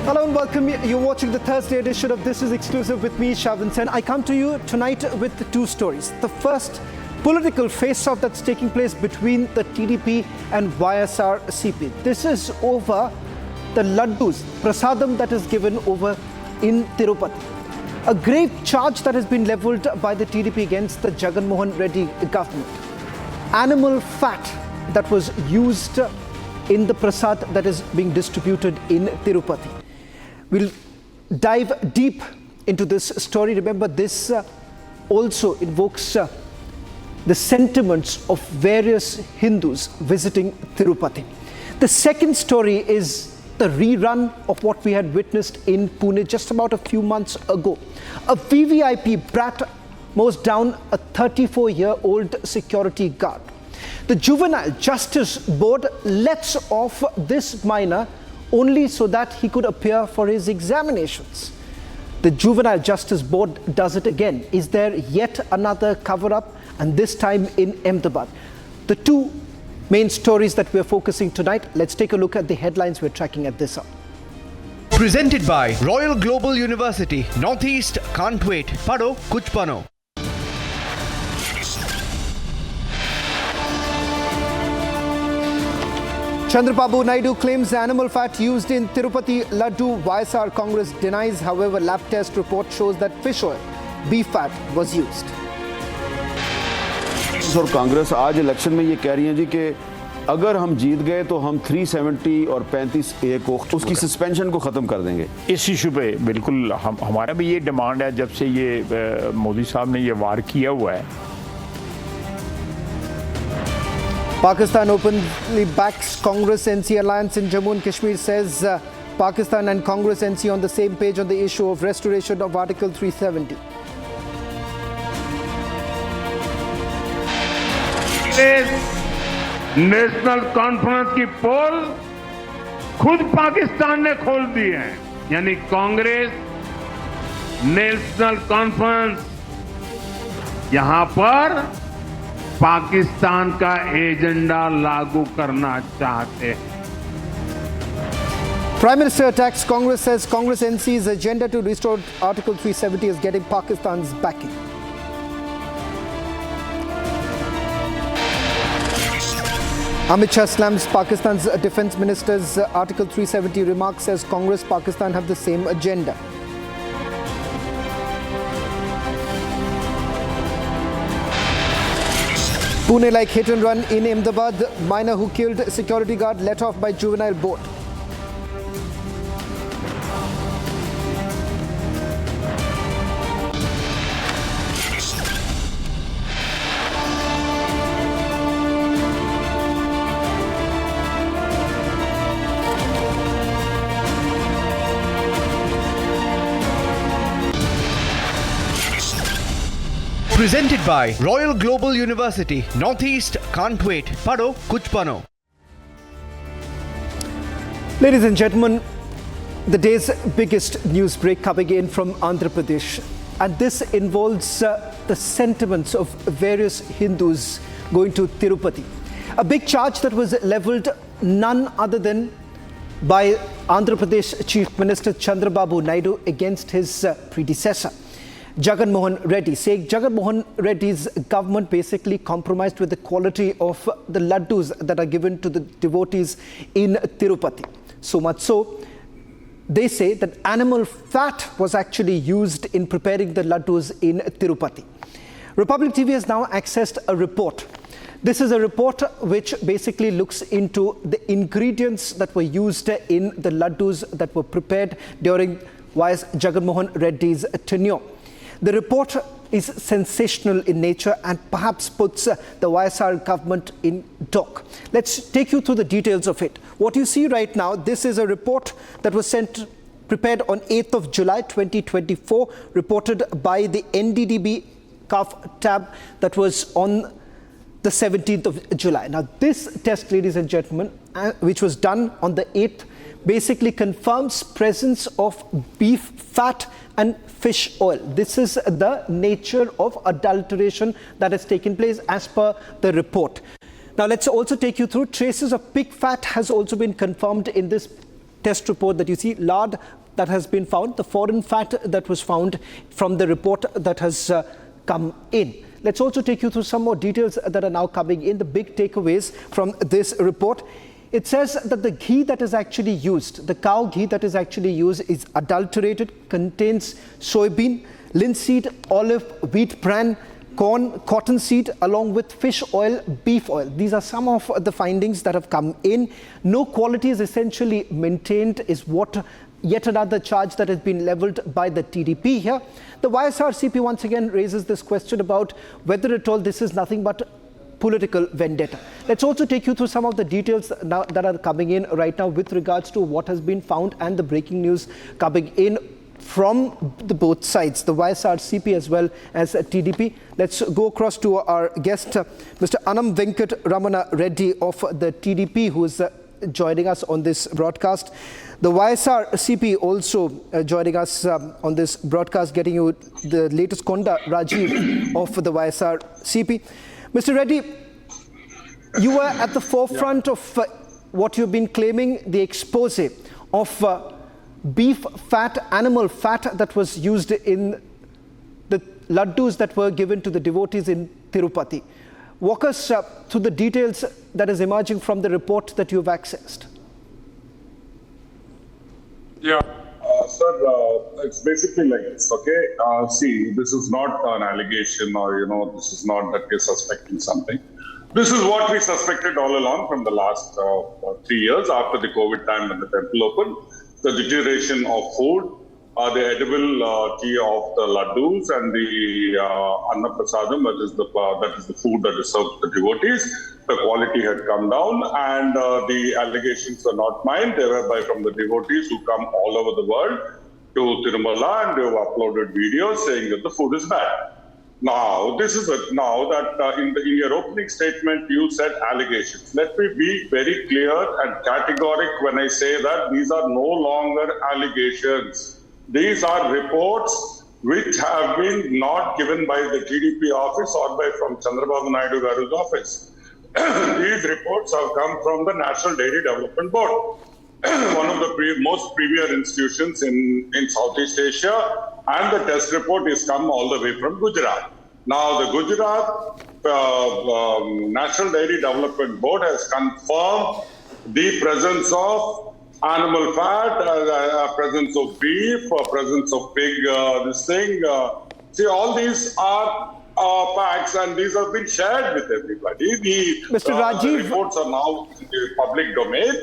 Hello and welcome. You're watching the Thursday edition of This Is Exclusive with me, Shavan Sen. I come to you tonight with two stories. The first, political face-off that's taking place between the TDP and YSRCP. This is over the Laddus Prasadam that is given over in Tirupati. A grave charge that has been levelled by the TDP against the Jagan Reddy government. Animal fat that was used in the prasad that is being distributed in Tirupati. We'll dive deep into this story. Remember, this also invokes the sentiments of various Hindus visiting Tirupati. The second story is the rerun of what we had witnessed in Pune just about a few months ago. A VVIP brat mows down a 34-year-old security guard. The Juvenile Justice Board lets off this minor only so that he could appear for his examinations. The Juvenile Justice Board does it again. Is there yet another cover-up? And this time in Ahmedabad. The two main stories that we're focusing tonight. Let's take a look at the headlines we're tracking at this hour. Presented by Royal Global University. Northeast can't wait. Pado kuch bano. Chandrababu Naidu claims animal fat used in Tirupati Laddu. YSR Congress denies. However, lab test report shows that fish oil, beef fat was used. और कांग्रेस आज election में ये कह रही है जी कि अगर हम जीत गए तो हम 370 और 35A को उसकी सस्पेंशन को ख़त्म कर देंगे। इस इशू पे बिल्कुल हमारा भी ये डिमांड है जब से ये मोदी साहब ने ये वार किया हुआ है। Pakistan openly backs Congress NC alliance in Jammu and Kashmir, says Pakistan and Congress NC on the same page on the issue of restoration of Article 370. National conference की पोल खुद पाकिस्तान ने खोल दी है, यानी कांग्रेस नेशनल कॉन्फ्रेंस यहां पर पाकिस्तान का एजेंडा लागू करना चाहते हैं. Prime Minister attacks Congress, says Congress NC's agenda to restore Article 370 is getting Pakistan's backing. Amit Shah slams Pakistan's defense minister's Article 370 remark, says Congress, Pakistan have the same agenda. Pune like hit and run in Ahmedabad. Minor who killed security guard let off by juvenile board. Presented by Royal Global University. Northeast can't wait. Pado kuch bano. Ladies and gentlemen, the day's biggest news break coming in from Andhra Pradesh. And this involves the sentiments of various Hindus going to Tirupati. A big charge that was levelled none other than by Andhra Pradesh Chief Minister Chandrababu Naidu against his predecessor, Jagan Reddy, saying Jagan Reddy's government basically compromised with the quality of the Laddus that are given to the devotees in Tirupati. So much so, they say that animal fat was actually used in preparing the Laddus in Tirupati. Republic TV has now accessed a report. This is a report which basically looks into the ingredients that were used in the Laddus that were prepared during YS Jagan Reddy's tenure. The report is sensational in nature and perhaps puts the YSR government in dock. Let's take you through the details of it. What you see right now, this is a report that was prepared on 8th of July 2024, reported by the NDDB CAF tab that was on the 17th of July. Now this test, ladies and gentlemen, which was done on the 8th, basically confirms presence of beef fat and fish oil. This is the nature of adulteration that has taken place as per the report. Now let's also take you through traces of pig fat has also been confirmed in this test report that you see, lard that has been found, the foreign fat that was found from the report that has come in. Let's also take you through some more details that are now coming in, the big takeaways from this report. It says that the ghee that is actually used, the cow ghee that is actually used, is adulterated, contains soybean, linseed, olive, wheat bran, corn, cottonseed, along with fish oil, beef oil. These are some of the findings that have come in. No quality is essentially maintained is what yet another charge that has been leveled by the TDP here. The YSRCP once again raises this question about whether at all this is nothing but political vendetta. Let's also take you through some of the details now that are coming in right now with regards to what has been found and the breaking news coming in from the both sides, the YSRCP as well as TDP. Let's go across to our guest, Mr. Anam Venkat Ramana Reddy of the TDP, who is joining us on this broadcast. The YSRCP also joining us on this broadcast, getting you the latest Konda Rajiv of the YSRCP. Mr. Reddy, you were at the forefront of what you've been claiming, the expose of beef fat, animal fat that was used in the laddus that were given to the devotees in Tirupati. Walk us through the details that is emerging from the report that you've accessed. Yeah, sir, it's basically like this, okay? See, this is not an allegation or, this is not that we're suspecting something. This is what we suspected all along from the last 3 years after the COVID time when the temple opened. The deterioration of food, the edible tea of the laddus and the Anna Prasadam, that is the food that is served to the devotees. The quality had come down, and the allegations were not mine. They were from the devotees who come all over the world to Tirumala, and they have uploaded videos saying that the food is bad. Now, this is now that in your opening statement you said allegations. Let me be very clear and categoric when I say that these are no longer allegations. These are reports which have been not given by the TDP office or from Chandrababu Naidu Garu's office. These reports have come from the National Dairy Development Board, one of the most premier institutions in Southeast Asia, and the test report is come all the way from Gujarat. Now, the Gujarat National Dairy Development Board has confirmed the presence of animal fat, presence of beef, presence of pig, see, all these are facts, and these have been shared with everybody. Mr. Rajiv, the reports are now in the public domain.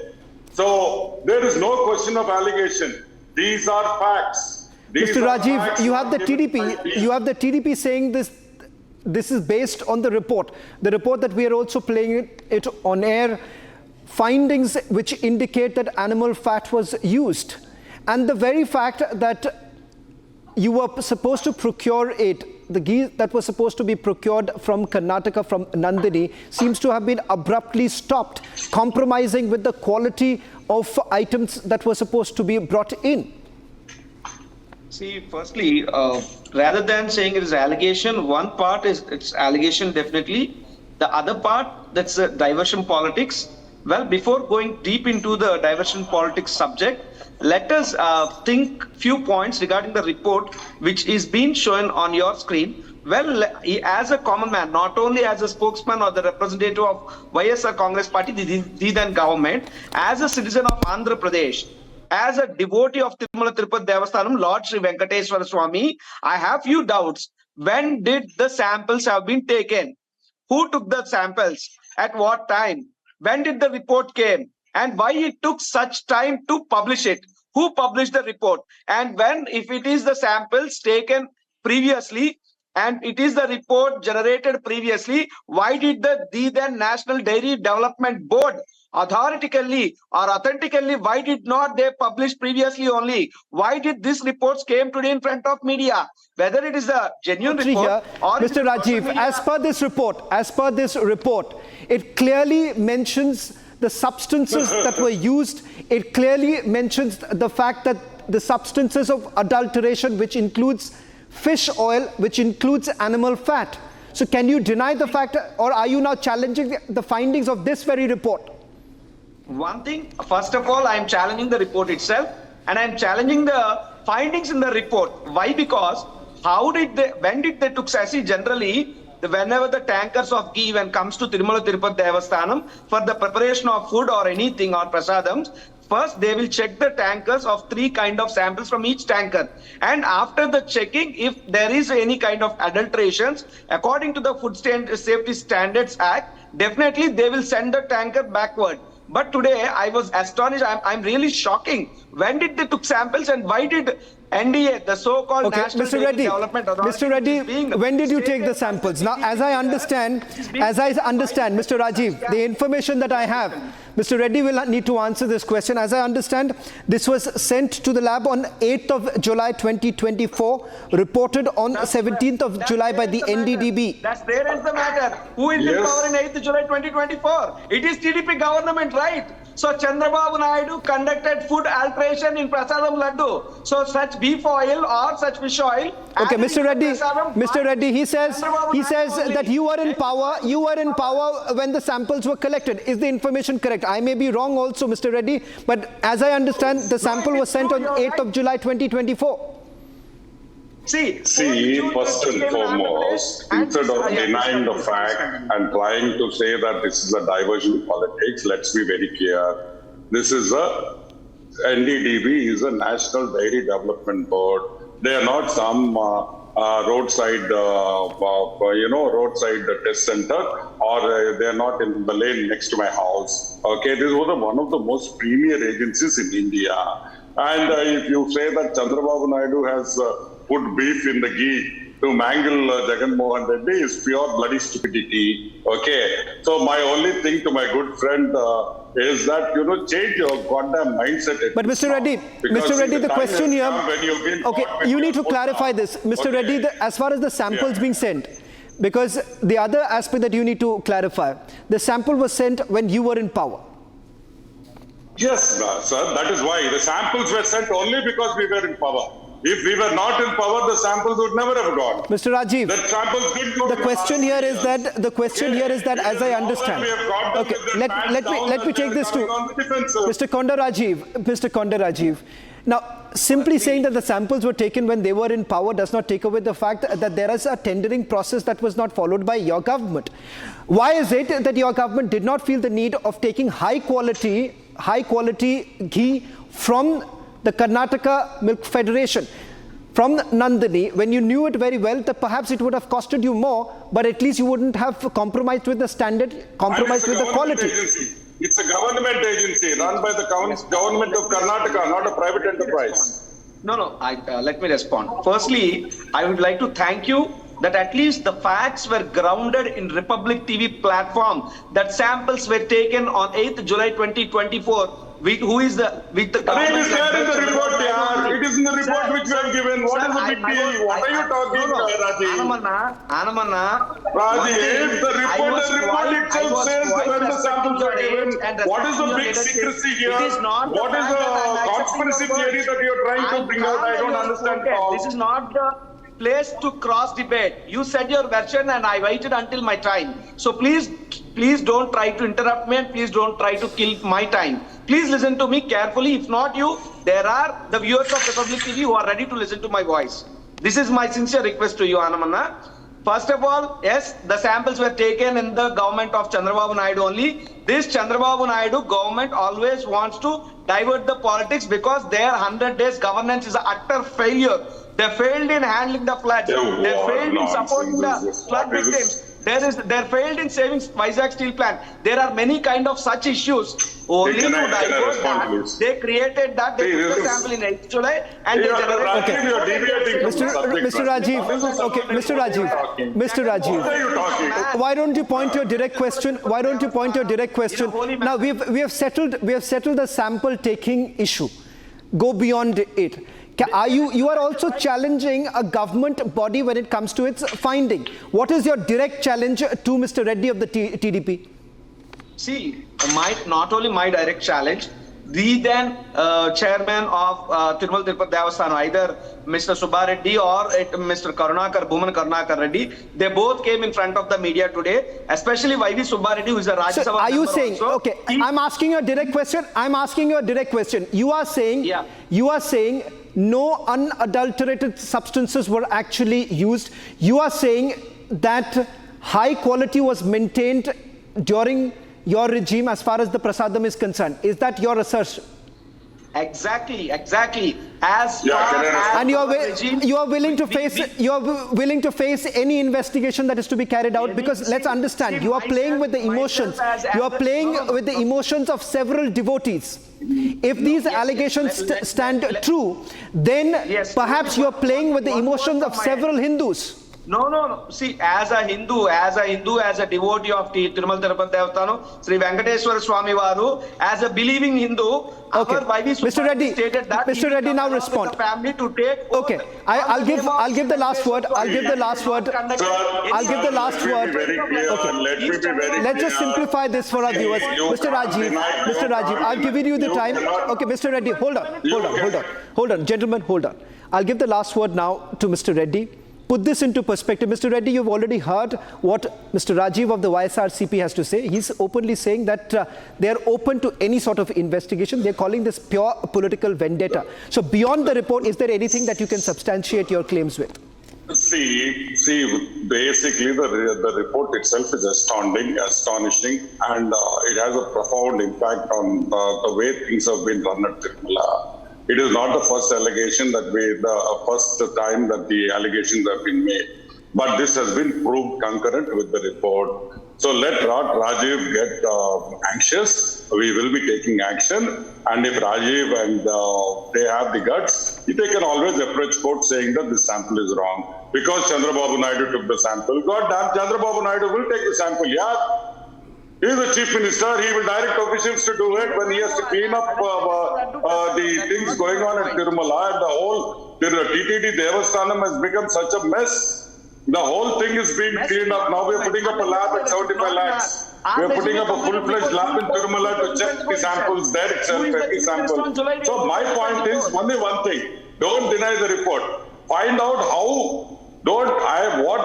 So there is no question of allegation. These are facts. Mr. Rajiv, you have the TDP. You have the TDP saying this is based on the report that we are also playing it on air. Findings which indicate that animal fat was used, and the very fact that you were supposed to procure it, the ghee that was supposed to be procured from Karnataka, from Nandini, seems to have been abruptly stopped, compromising with the quality of items that were supposed to be brought in. See, firstly, rather than saying it is allegation, one part is it's allegation definitely. The other part, that's diversion politics. Well, before going deep into the diversion politics subject, let us think few points regarding the report which is being shown on your screen. Well, as a common man, not only as a spokesman or the representative of YSR Congress Party, the then government, as a citizen of Andhra Pradesh, as a devotee of Tirumala Tirupati Devasthanams, Lord Sri Venkateswara Swami, I have few doubts. When did the samples have been taken? Who took the samples? At what time? When did the report came? And why it took such time to publish it? Who published the report? And when, if it is the samples taken previously, and it is the report generated previously, why did the then National Dairy Development Board authoritatively or authentically, why did not they publish previously only? Why did these reports came today in front of media? Whether it is a genuine report or Mr. Rajiv, as per this report, it clearly mentions the substances that were used. It clearly mentions the fact that the substances of adulteration, which includes fish oil, which includes animal fat. So can you deny the fact, or are you now challenging the findings of this very report? one thing, first of all, I am challenging the report itself, and I am challenging the findings in the report. Why? Because when did they took SASI generally, whenever the tankers of ghee when comes to Tirumala Tirupati Devasthanam for the preparation of food or anything or prasadams, first they will check the tankers of 3 kind of samples from each tanker. And after the checking, if there is any kind of adulterations, according to the Food Safety Standards Act, definitely they will send the tanker backward. But today I was astonished. I'm really shocking. When did they took samples and why did NDA, the so-called National Dairy Development Authority, Mr. Reddy, when did you take the samples? Now, as I understand, Mr. Rajiv, the information that I have, Mr. Reddy will need to answer this question. As I understand, this was sent to the lab on 8th of July 2024, reported on 17th of July by the NDDB. That's there is the matter. Who is in power in 8th July 2024? It is TDP government, right? So Chandrababu Naidu conducted food alteration in Prasadam Laddu. So such beef oil or such fish oil. Okay, Mr. Reddy, he says that you were in power when the samples were collected. Is the information correct? I may be wrong also, Mr. Reddy, but as I understand, the sample was sent on 8th of July 2024. See, first and foremost, instead of denying the fact and trying to say that this is a diversion politics, let's be very clear. This is NDDB is a National Dairy Development Board. They are not some roadside test center, or they are not in the lane next to my house. Okay, this was one of the most premier agencies in India. And if you say that Chandrababu Naidu has put beef in the ghee to mangle Jagan Mohan Reddy is pure bloody stupidity. Okay, so my only thing to my good friend is that change your goddamn mindset. But Mr. Reddy, the question here. Okay, you need to clarify this, Mr. Reddy. As far as the samples being sent, because the other aspect that you need to clarify, the sample was sent when you were in power. Yes, sir. That is why the samples were sent only because we were in power. If we were not in power, the samples would never have gone. Mr. Rajiv, the samples did go. The question here is that, as I understand. Okay, let me take this to Mr. Konda Rajiv. Now, simply saying that the samples were taken when they were in power does not take away the fact that there is a tendering process that was not followed by your government. Why is it that your government did not feel the need of taking high quality ghee from the Karnataka Milk Federation, from Nandini, when you knew it very well that perhaps it would have costed you more, but at least you wouldn't have compromised with the standard, compromised with the quality? It's a government agency run by the government of Karnataka, not a private enterprise. No, let me respond. Firstly, I would like to thank you that at least the facts were grounded in Republic TV platform, that samples were taken on 8th July 2024. Who is the with the government? It is there in the report, It is in the report which we have given. What is the big deal? What are you talking, Rajiv? Rajiv, the report itself says that when the samples are given, what is the big secrecy here? What is the conspiracy theory that you are trying to bring out? I don't understand at all. This is not the place to cross debate. You said your version and I waited until my time. So please don't try to interrupt me and please don't try to kill my time. Please listen to me carefully. If not you, there are the viewers of Republic TV who are ready to listen to my voice. This is my sincere request to you, Anamanna. First of all, yes, the samples were taken in the government of Chandrababu Naidu only. This Chandrababu Naidu government always wants to divert the politics because their 100 days governance is an utter failure. They failed in handling the floods. They failed in supporting the flood victims. They failed in saving Vizag steel plant. There are many kind of such issues. Only to divert that, they created that. They took the sample in 8th July and they generated. Mr. Rajiv, why don't you point your direct question? Now we have settled the sample taking issue. Go beyond it. You are also challenging a government body when it comes to its finding. What is your direct challenge to Mr. Reddy of the TDP? See, not only my direct challenge, the then chairman of Tirumala Tirupati Devasthanams, either Mr. Subba Reddy or Mr. Bhuman Karunakar Reddy, they both came in front of the media today, especially YV Subba Reddy, who is a Rajya So Sabha are you member saying, also. okay, I'm asking you a direct question. You are saying no unadulterated substances were actually used. You are saying that high quality was maintained during your regime as far as the prasadam is concerned. Is that your assertion? Exactly. And you are willing to face any investigation that is to be carried out, because let's understand, you are playing with the emotions. You are playing with the emotions of several devotees. If these allegations stand true, then perhaps you are playing with the emotions of several Hindus. No. See, as a Hindu, as a devotee of Tirumala Tirupati Devasthanams, Sri Venkateswara Swami Varu, as a believing Hindu, Okay, Mr. Reddy, stated that Mr. Reddy, now respond. the family to take Okay, I'll give the last word. I'll give the last word. Okay, Let me be very let's just clear. simplify this for our viewers. Mr. Rajiv, I've given you the time. Okay, Mr. Reddy, hold on, gentlemen, hold on. I'll give the last word now to Mr. Reddy. Put this into perspective. Mr. Reddy, you've already heard what Mr. Rajiv of the YSRCP has to say. He's openly saying that they are open to any sort of investigation. They're calling this pure political vendetta. So beyond the report, is there anything that you can substantiate your claims with? See, basically the report itself is astonishing, and it has a profound impact on the way things have been run at Tirumala. It is not the first allegation first time that the allegations have been made. But this has been proved concurrent with the report. So let Rajiv get anxious. We will be taking action. And if Rajiv and they have the guts, they can always approach court saying that this sample is wrong. Because Chandrababu Naidu took the sample. God damn, Chandrababu Naidu will take the sample, yeah. He is the chief minister. He will direct officials to do it when he has to clean up the things going on at Tirumala, and the whole TTD Devasthanam has become such a mess. The whole thing is being cleaned up. Now we are putting up a lab at 75 lakhs. We are putting up a full-fledged lab in Tirumala to check the samples there itself, every sample. So my point is only one thing. Don't deny the report. Find out how. What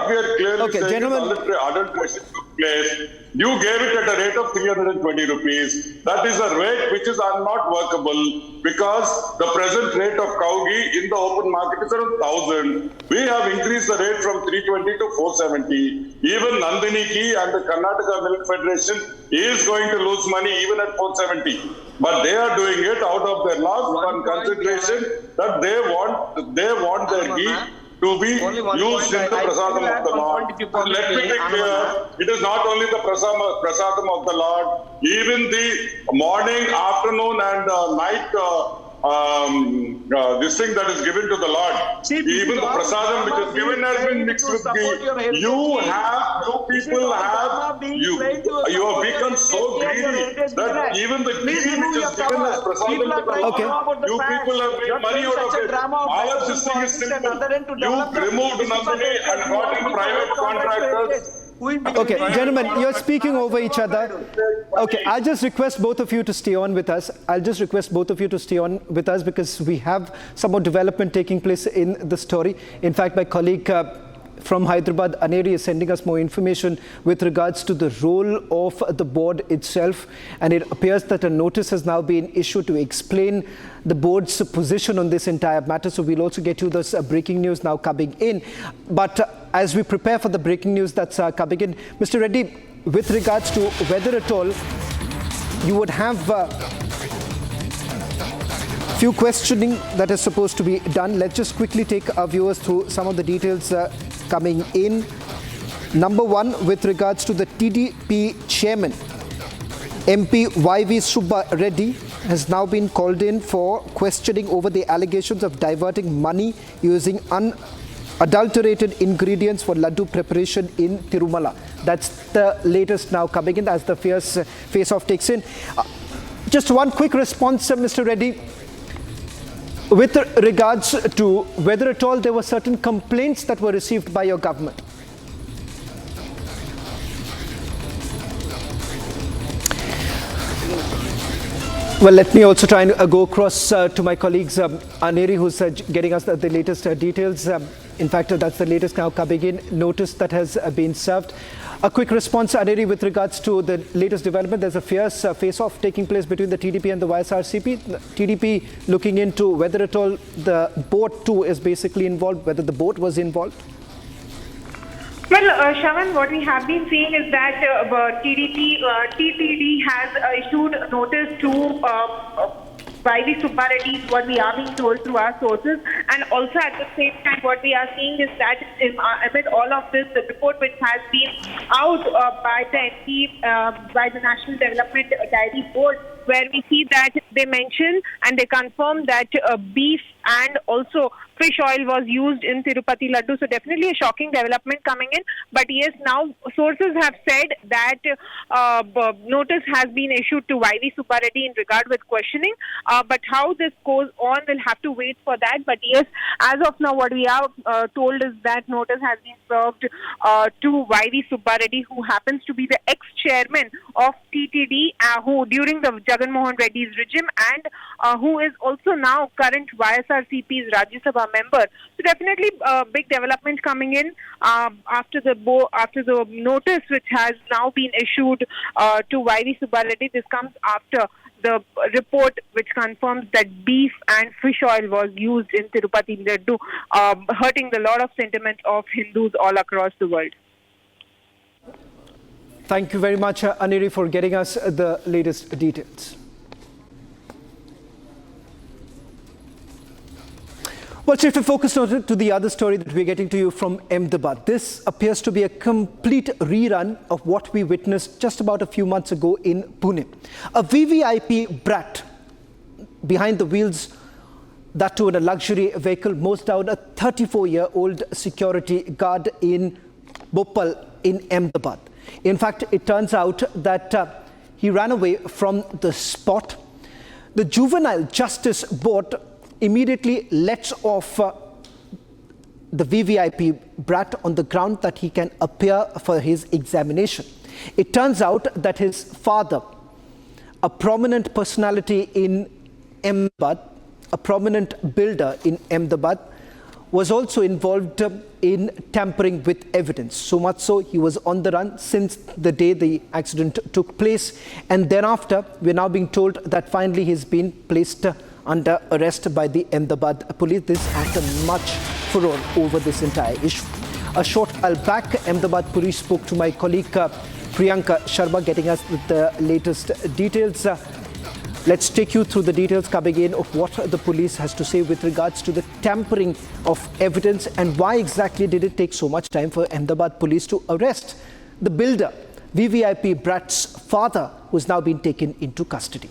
we are clearly saying gentlemen. is adulteration took place. You gave it at a rate of 320 rupees. That is a rate which is not workable, because the present rate of cow ghee in the open market is around 1,000. We have increased the rate from 320 to 470. Even Nandini Ghee and the Karnataka Milk Federation is going to lose money even at 470. But they are doing it out of their love and consideration that they want their ghee to be used in the prasadam of the Lord. Let me be clear, it is not only the prasadam of the Lord, even the morning, afternoon and night this thing that is given to the Lord, even the prasadam which is given has been mixed with ghee. You have become so greedy that even the ghee which is given as prasadam to the Lord, you people have made money out of it. All of this thing is simple. You removed Nandini and brought in private contractors. Okay, gentlemen, you're speaking over each other. Okay, I'll just request both of you to stay on with us. Because we have some more development taking place in the story. In fact, my colleague from Hyderabad, Aneri, is sending us more information with regards to the role of the board itself. And it appears that a notice has now been issued to explain the board's position on this entire matter. So we'll also get you this breaking news now coming in. But as we prepare for the breaking news that's coming in, Mr. Reddy, with regards to whether at all you would have few questioning that is supposed to be done. Let's just quickly take our viewers through some of the details coming in. Number one, with regards to the TDP chairman, MP YV Subba Reddy has now been called in for questioning over the allegations of diverting money using unadulterated ingredients for Laddu preparation in Tirumala. That's the latest now coming in as the fierce face-off takes in. Just one quick response, Mr. Reddy, with regards to whether at all there were certain complaints that were received by your government. Well, let me also try and go across to my colleagues, Aneri, who's getting us the latest details. In fact, that's the latest now coming in, notice that has been served. A quick response, Aneri, with regards to the latest development. There's a fierce face-off taking place between the TDP and the YSRCP. TDP looking into whether at all the boat too is basically involved, whether the boat was involved. Well, Shravan, what we have been seeing is that TTD has issued notice to YV Subba Reddy, is what we are being told through our sources. And also at the same time, what we are seeing is that amid all of this, the report which has been out by the NP, by the National Development Diary Board, where we see that they mention and they confirm that beef and also fish oil was used in Tirupati Laddu. So definitely a shocking development coming in. But yes, now sources have said that notice has been issued to YV Subba Reddy in regard with questioning. But how this goes on, we'll have to wait for that. But yes, as of now, what we are told is that notice has been served to YV Subba Reddy, who happens to be the ex-chairman of TTD, who during the Jagan Reddy's regime, and who is also now current YSRCP's Rajya Sabha member. So definitely big development coming in after the notice which has now been issued to YV Subba Reddy. This comes after the report which confirms that beef and fish oil was used in Tirupati Laddu, hurting the lot of sentiment of Hindus all across the world. Thank you very much, Aneri, for getting us the latest details. Well, shift the focus to the other story that we're getting to you from Ahmedabad. This appears to be a complete rerun of what we witnessed just about a few months ago in Pune. A VVIP brat behind the wheels, that too in a luxury vehicle, mows down a 34-year-old security guard in Bhopal in Ahmedabad. In fact, it turns out that he ran away from the spot. The Juvenile Justice Board immediately lets off the VVIP brat on the ground that he can appear for his examination. It turns out that his father, a prominent personality in Ahmedabad, a prominent builder in Ahmedabad, was also involved in tampering with evidence. So much so, he was on the run since the day the accident took place. And thereafter, we're now being told that finally he's been placed under arrest by the Ahmedabad police. This after much furore over this entire issue. A short while back, Ahmedabad police spoke to my colleague Priyanka Sharma, getting us with the latest details. Let's take you through the details coming in of what the police has to say with regards to the tampering of evidence and why exactly did it take so much time for Ahmedabad police to arrest the builder, VVIP brat's father, who's now been taken into custody.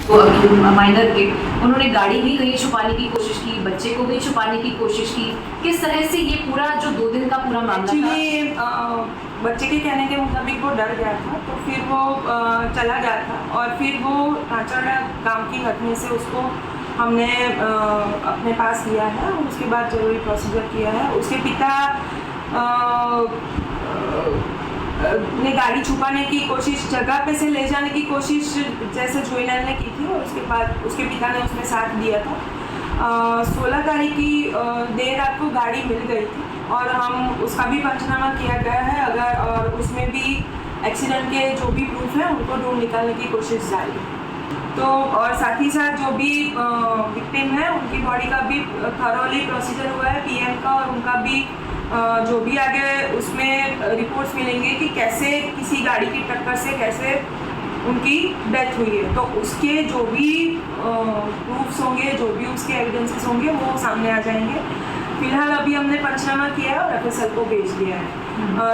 Minor के उन्होंने गाड़ी भी कहीं छुपाने की कोशिश की, बच्चे को भी छुपाने की कोशिश की। किस तरह से ये पूरा जो 2 दिन का पूरा मामला था? बच्चे के कहने के मुताबिक वो डर गया था, तो फिर वो चला गया था और फिर वो कांचड़ा काम की घटने से उसको हमने अपने पास लिया है और उसके बाद जरूरी प्रोसीजर किया है। उसके पिता ने गाड़ी छुपाने की कोशिश, जगह पे से ले जाने की कोशिश जैसे जुवेनाइल ने की थी और उसके बाद उसके पिता ने उसमें साथ दिया था। 16 तारीख की देर रात को गाड़ी मिल गई थी और हम उसका भी पंचनामा किया गया है अगर और उसमें भी एक्सीडेंट के जो भी प्रूफ है उनको ढूंढ निकालने की कोशिश जारी। तो और साथ ही साथ जो भी विक्टिम है उनकी बॉडी का भी थॉरोली प्रोसीजर हुआ है पीएम का और उनका भी जो भी आगे उसमें रिपोर्ट्स मिलेंगे कि कैसे किसी गाड़ी की टक्कर से कैसे उनकी डेथ हुई है, तो उसके जो भी प्रूफ्स होंगे, जो भी उसके एविडेंसेस होंगे वो सामने आ जाएंगे। फिलहाल अभी हमने पंचनामा किया है और एफएसएल को भेज दिया है।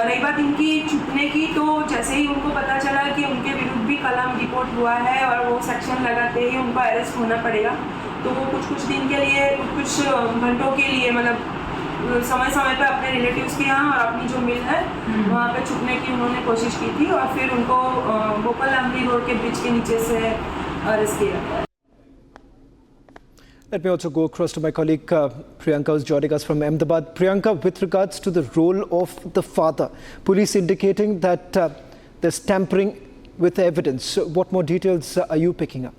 रही बात इनकी छुपने की, तो जैसे ही उनको पता चला कि उनके विरुद्ध भी कलम रिपोर्ट हुआ है और वो सेक्शन लगाते ही उनको अरेस्ट होना पड़ेगा, तो वो कुछ दिन के लिए, कुछ घंटों के लिए, मतलब समय समय पे अपने रिलेटिव्स के यहाँ और अपनी जो मिल है वहाँ पे छुपने की उन्होंने कोशिश की थी और फिर उनको भोपाल अमरी रोड के ब्रिज के नीचे से अरेस्ट किया। Let me also go across to my colleague Priyanka, who's joining us from Ahmedabad. Priyanka, with regards to the role of the father, police indicating that there's tampering with evidence. What more details are you picking up?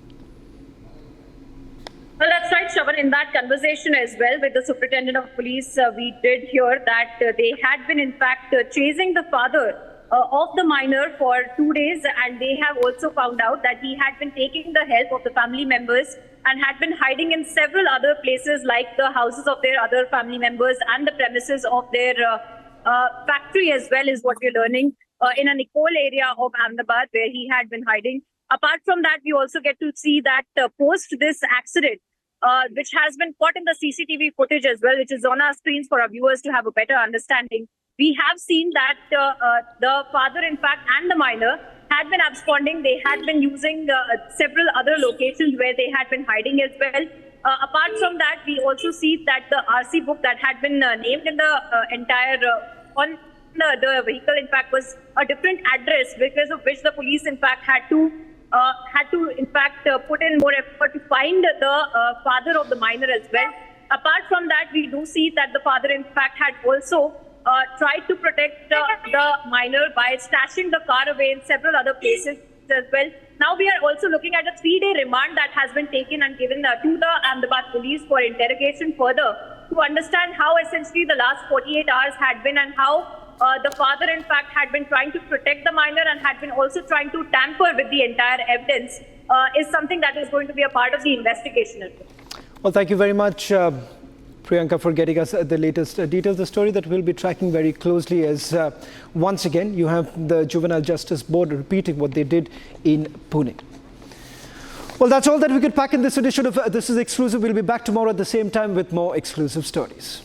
Well, that's right, Shravan. In that conversation as well with the Superintendent of Police, we did hear that they had been, in fact, chasing the father of the minor for 2 days, and they have also found out that he had been taking the help of the family members and had been hiding in several other places like the houses of their other family members and the premises of their factory as well, is what we're learning, in a Nicole area of Ahmedabad where he had been hiding. Apart from that, we also get to see that post this accident, which has been caught in the CCTV footage as well, which is on our screens for our viewers to have a better understanding. We have seen that the father, in fact, and the minor had been absconding. They had been using several other locations where they had been hiding as well. Apart from that, we also see that the RC book that had been named in the entire on the vehicle, in fact, was a different address, because of which the police, in fact, had to in fact put in more effort to find the father of the minor as well. Apart from that, we do see that the father, in fact, had also tried to protect the minor by stashing the car away in several other places as well. Now we are also looking at a 3-day remand that has been taken and given to the Ahmedabad police for interrogation further, to understand how essentially the last 48 hours had been, and how the father, in fact, had been trying to protect the minor and had been also trying to tamper with the entire evidence, is something that is going to be a part of the investigation as well. Well, thank you very much, Priyanka, for getting us the latest details. The story that we'll be tracking very closely is, once again, you have the Juvenile Justice Board repeating what they did in Pune. Well, that's all that we could pack in this edition of This Is Exclusive. We'll be back tomorrow at the same time with more exclusive stories.